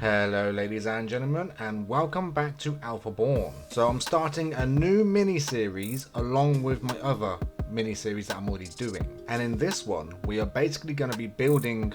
Hello ladies and gentlemen, and welcome back to Alpha Born. So I'm starting a new mini-series along with my other mini-series that I'm already doing. And in this one, we are basically going to be building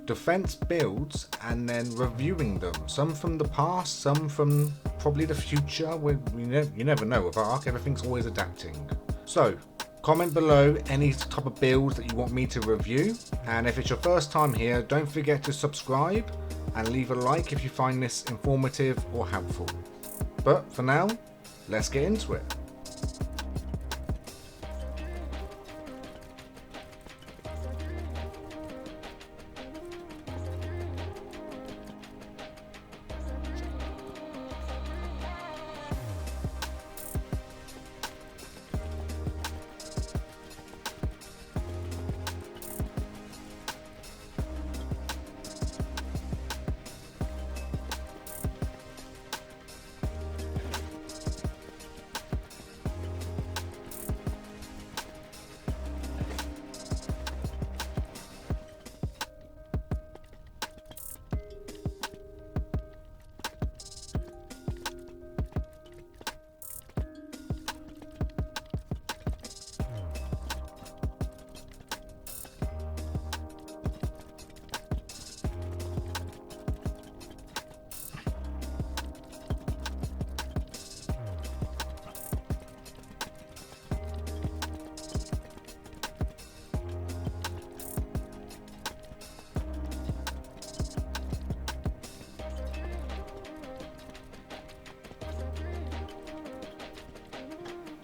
defense builds and then reviewing them. Some from the past, some from probably the future. You never know with Ark, everything's always adapting. So comment below any type of builds that you want me to review. And if it's your first time here, don't forget to subscribe and leave a like if you find this informative or helpful. But for now, let's get into it.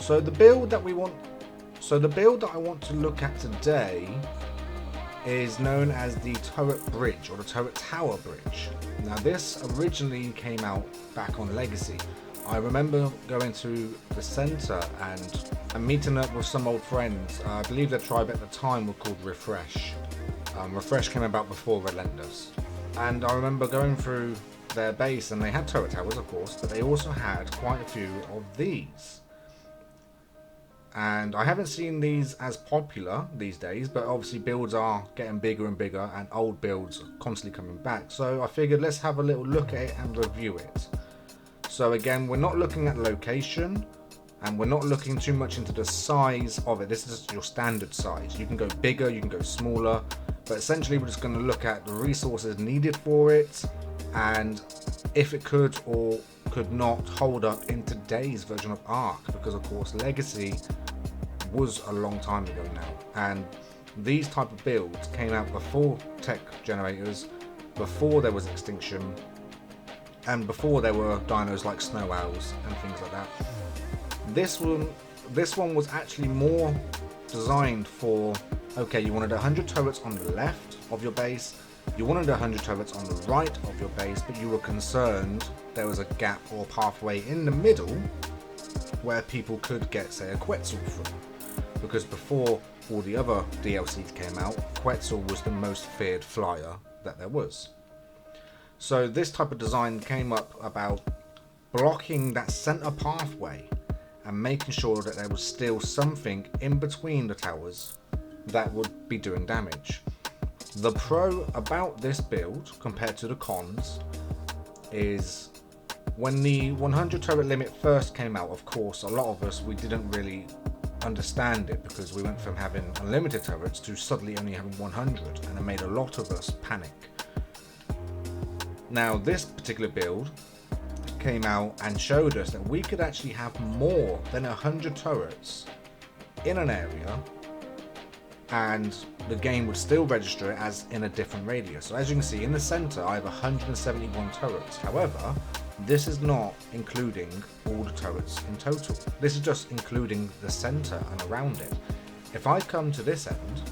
So the build that I want to look at today is known as the turret bridge or the turret tower bridge. Now this originally came out back on Legacy. I remember going to the center and meeting up with some old friends. I believe the tribe at the time were called Refresh. Refresh came about before Relentless. And I remember going through their base, and they had turret towers of course, but they also had quite a few of these. And I haven't seen these as popular these days, but obviously builds are getting bigger and bigger and old builds are constantly coming back. So I figured let's have a little look at it and review it. So again, we're not looking at location and we're not looking too much into the size of it. This is your standard size. You can go bigger, you can go smaller, but essentially we're just going to look at the resources needed for it and if it could or could not hold up in today's version of Ark, because of course Legacy was a long time ago now, and these type of builds came out before tech generators, before there was extinction, and before there were dinos like snow owls and things like that. This one was actually more designed for, okay, you wanted 100 turrets on the left of your base, you wanted 100 turrets on the right of your base, but you were concerned there was a gap or pathway in the middle where people could get, say, a Quetzal from. Because before all the other DLCs came out, Quetzal was the most feared flyer that there was. So this type of design came up about blocking that center pathway and making sure that there was still something in between the towers that would be doing damage. The pro about this build compared to the cons is when the 100 turret limit first came out, of course, a lot of us, we didn't really understand it because we went from having unlimited turrets to suddenly only having 100, and it made a lot of us panic. Now this particular build came out and showed us that we could actually have more than 100 turrets in an area and the game would still register it as in a different radius. So as you can see in the center I have 171 turrets. However, this is not including all the turrets in total. This is just including the center and around it. If I come to this end,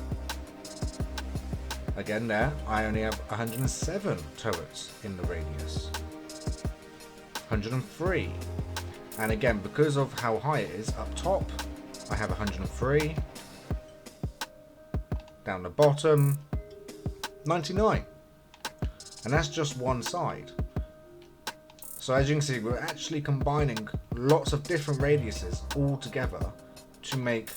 again there, I only have 107 turrets in the radius. 103. And again, because of how high it is, up top, I have 103. Down the bottom, 99. And that's just one side. So as you can see, we're actually combining lots of different radiuses all together to make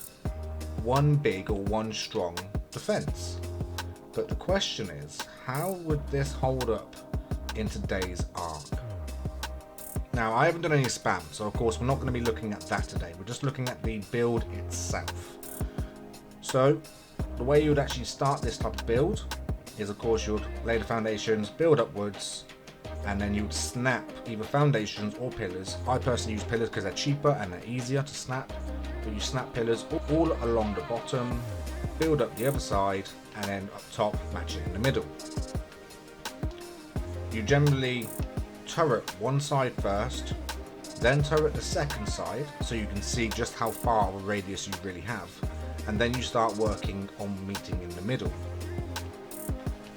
one big or one strong defense. But the question is, how would this hold up in today's arc. Now, I haven't done any spam, so of course we're not going to be looking at that today. We're just looking at the build itself. So, the way you would actually start this type of build is, of course, you would lay the foundations, build upwards, and then you would snap either foundations or pillars. I personally use pillars because they're cheaper and they're easier to snap. But you snap pillars all along the bottom, build up the other side, and then up top, match it in the middle. You generally turret one side first, then turret the second side, so you can see just how far of a radius you really have, and then you start working on meeting in the middle.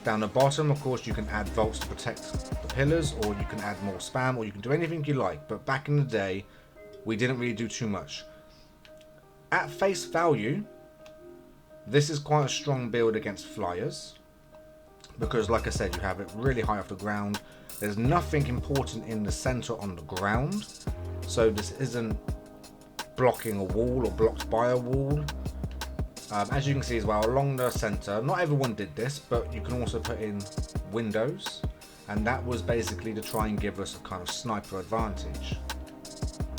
Down the bottom, of course, you can add vaults to protect the pillars, or you can add more spam, or you can do anything you like, but back in the day, we didn't really do too much. At face value, this is quite a strong build against flyers, because like I said, you have it really high off the ground. There's nothing important in the center on the ground, so this isn't blocking a wall or blocked by a wall. As you can see as well, along the center, not everyone did this, but you can also put in windows, and that was basically to try and give us a kind of sniper advantage.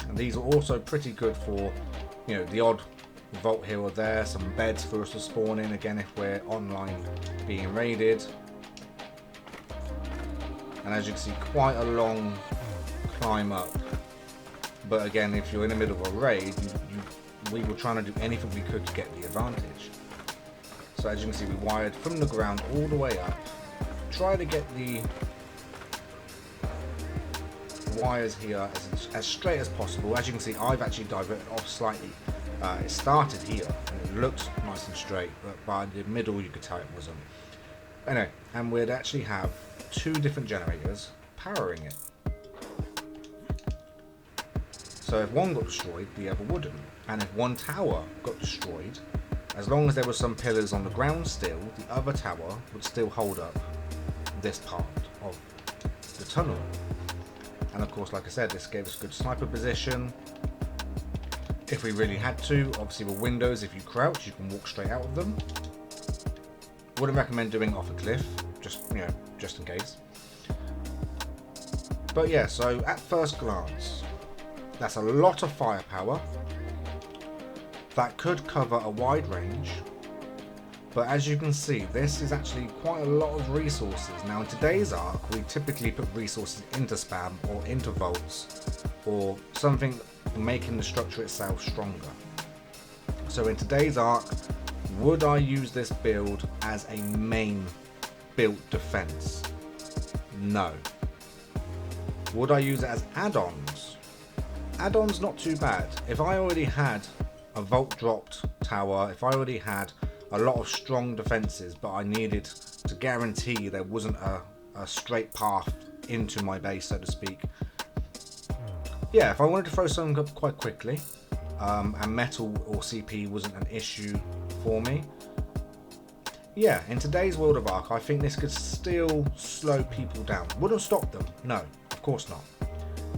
And these are also pretty good for, you know, the odd vault here or there, some beds for us to spawn in again if we're online being raided. And as you can see, quite a long climb up, but again, if you're in the middle of a raid, we were trying to do anything we could to get the advantage. So as you can see, we wired from the ground all the way up, try to get the wires here as straight as possible. As you can see, I've actually diverted off slightly. It started here and it looked nice and straight, but by the middle you could tell it wasn't. Anyway, and we'd actually have two different generators powering it. So if one got destroyed, the other wouldn't. And if one tower got destroyed, as long as there were some pillars on the ground still, the other tower would still hold up this part of the tunnel. And of course, like I said, this gave us good sniper position. If we really had to, obviously with windows, if you crouch, you can walk straight out of them. Wouldn't recommend doing it off a cliff, just in case. But yeah, so at first glance, that's a lot of firepower. That could cover a wide range, but as you can see, this is actually quite a lot of resources. Now in today's arc, we typically put resources into spam or into vaults or something making the structure itself stronger. So in today's arc, would I use this build as a main built defense? No. Would I use it as add-ons? Add-ons not too bad. If I already had a vault dropped tower, if I already had a lot of strong defenses, but I needed to guarantee there wasn't a straight path into my base, so to speak. Yeah, if I wanted to throw something up quite quickly, and metal or CP wasn't an issue for me, yeah, in today's world of Ark, I think this could still slow people down. Wouldn't stop them, no, of course not.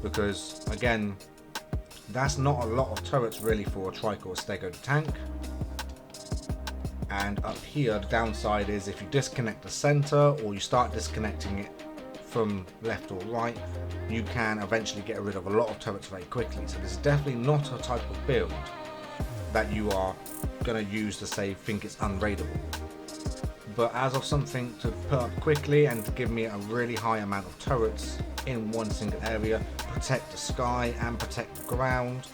Because, again, that's not a lot of turrets really for a Trike or a Stego to tank. And up here, the downside is if you disconnect the center or you start disconnecting it from left or right, you can eventually get rid of a lot of turrets very quickly. So this is definitely not a type of build that you are going to use to say think it's unraidable. But as of something to put up quickly and to give me a really high amount of turrets in one single area, protect the sky and protect the ground,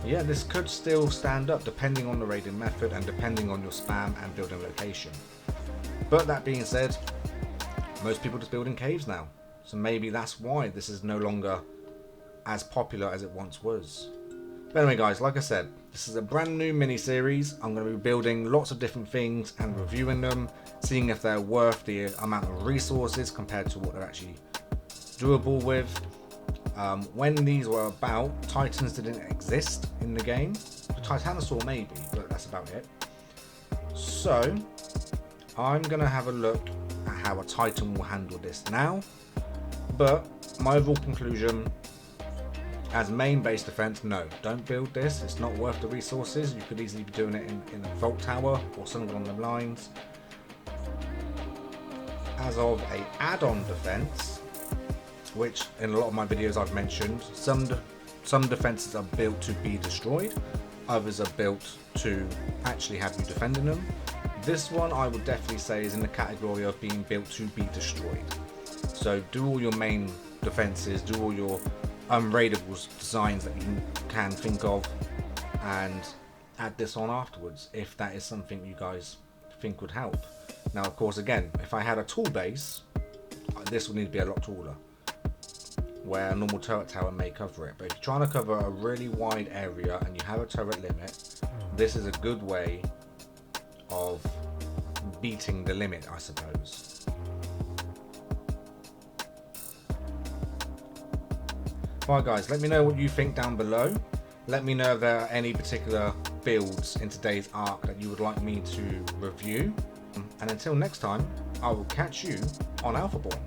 yeah, this could still stand up depending on the raiding method and depending on your spam and building location. But that being said, most people just build in caves now, so maybe that's why this is no longer as popular as it once was. But anyway guys, like I said, this is a brand new mini series. I'm going to be building lots of different things and reviewing them, seeing if they're worth the amount of resources compared to what they're actually doable with. When these were about, Titans didn't exist in the game. The Titanosaur maybe, but that's about it. So I'm going to have a look at how a Titan will handle this now. But my overall conclusion, as main base defense, no, don't build this. It's not worth the resources. You could easily be doing it in a vault tower or something along the lines. as of a add-on defense, which in a lot of my videos I've mentioned, some defenses are built to be destroyed, others are built to actually have you defending them. This one I would definitely say is in the category of being built to be destroyed. So do all your main defenses, do all your unraidable designs that you can think of, and add this on afterwards if that is something you guys think would help. Now of course, again, if I had a tall base, this would need to be a lot taller, where a normal turret tower may cover it. But if you're trying to cover a really wide area and you have a turret limit, this is a good way of beating the limit, I suppose. Alright guys, let me know what you think down below. Let me know if there are any particular builds in today's arc that you would like me to review. And until next time, I will catch you on Alphaborn.